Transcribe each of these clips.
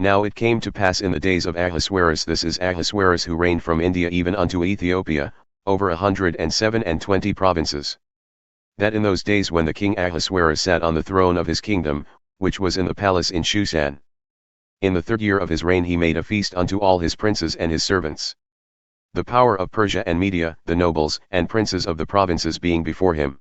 Now it came to pass in the days of Ahasuerus, this is Ahasuerus who reigned from India even unto Ethiopia, over 127 provinces, that in those days when the king Ahasuerus sat on the throne of his kingdom, which was in the palace in Shushan, in the 3rd year of his reign he made a feast unto all his princes and his servants. The power of Persia and Media, the nobles and princes of the provinces being before him.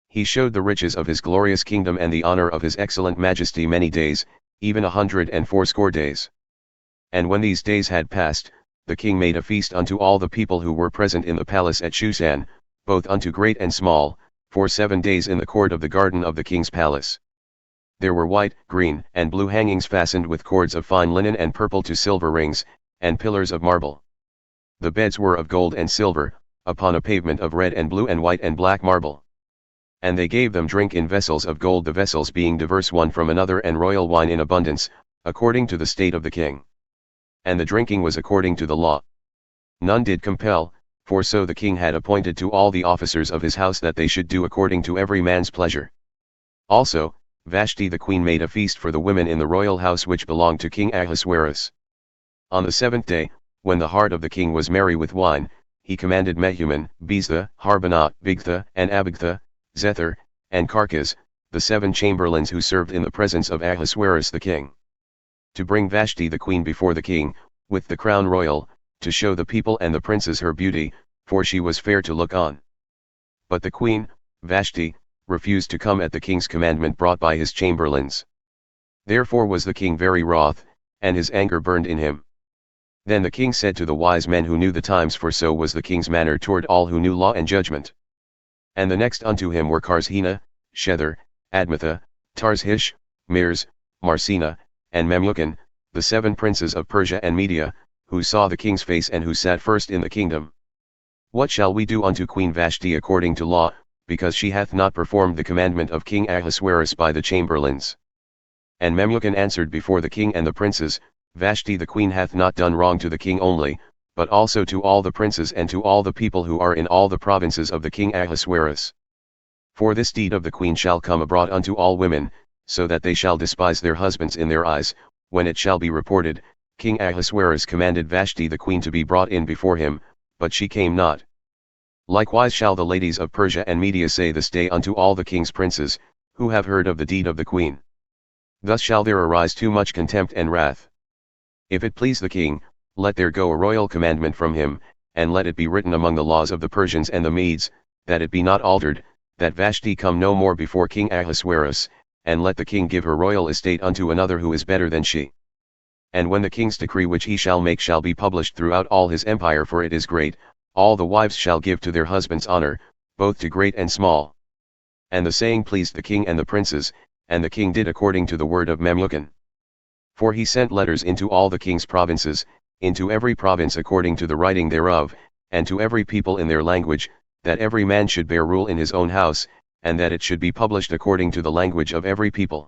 He showed the riches of his glorious kingdom and the honor of his excellent majesty many days, even 180 days. And when these days had passed, the king made a feast unto all the people who were present in the palace at Shushan, both unto great and small, for 7 days in the court of the garden of the king's palace. There were white, green, and blue hangings fastened with cords of fine linen and purple to silver rings, and pillars of marble. The beds were of gold and silver, upon a pavement of red and blue and white and black marble. And they gave them drink in vessels of gold, the vessels being diverse one from another, and royal wine in abundance, according to the state of the king. And the drinking was according to the law. None did compel, for so the king had appointed to all the officers of his house that they should do according to every man's pleasure. Also, Vashti the queen made a feast for the women in the royal house which belonged to King Ahasuerus. On the 7th day, when the heart of the king was merry with wine, he commanded Mehuman, Biztha, Harbonah, Bigtha, and Abagtha, Zethar, and Carcas, the 7 chamberlains who served in the presence of Ahasuerus the king, to bring Vashti the queen before the king, with the crown royal, to show the people and the princes her beauty, for she was fair to look on. But the queen, Vashti, refused to come at the king's commandment brought by his chamberlains. Therefore was the king very wroth, and his anger burned in him. Then the king said to the wise men who knew the times, for so was the king's manner toward all who knew law and judgment. And the next unto him were Karzhena, Shethar, Admatha, Tarshish, Meres, Marsena, and Memucan, the 7 princes of Persia and Media, who saw the king's face and who sat first in the kingdom. What shall we do unto Queen Vashti according to law, because she hath not performed the commandment of King Ahasuerus by the chamberlains? And Memucan answered before the king and the princes, Vashti the queen hath not done wrong to the king only, but also to all the princes and to all the people who are in all the provinces of the king Ahasuerus. For this deed of the queen shall come abroad unto all women, so that they shall despise their husbands in their eyes, when it shall be reported, King Ahasuerus commanded Vashti the queen to be brought in before him, but she came not. Likewise shall the ladies of Persia and Media say this day unto all the king's princes, who have heard of the deed of the queen. Thus shall there arise too much contempt and wrath. If it please the king, let there go a royal commandment from him, and let it be written among the laws of the Persians and the Medes, that it be not altered, that Vashti come no more before King Ahasuerus, and let the king give her royal estate unto another who is better than she. And when the king's decree which he shall make shall be published throughout all his empire, for it is great, all the wives shall give to their husbands honor, both to great and small. And the saying pleased the king and the princes, and the king did according to the word of Memucan. For he sent letters into all the king's provinces, into every province according to the writing thereof, and to every people in their language, that every man should bear rule in his own house, and that it should be published according to the language of every people.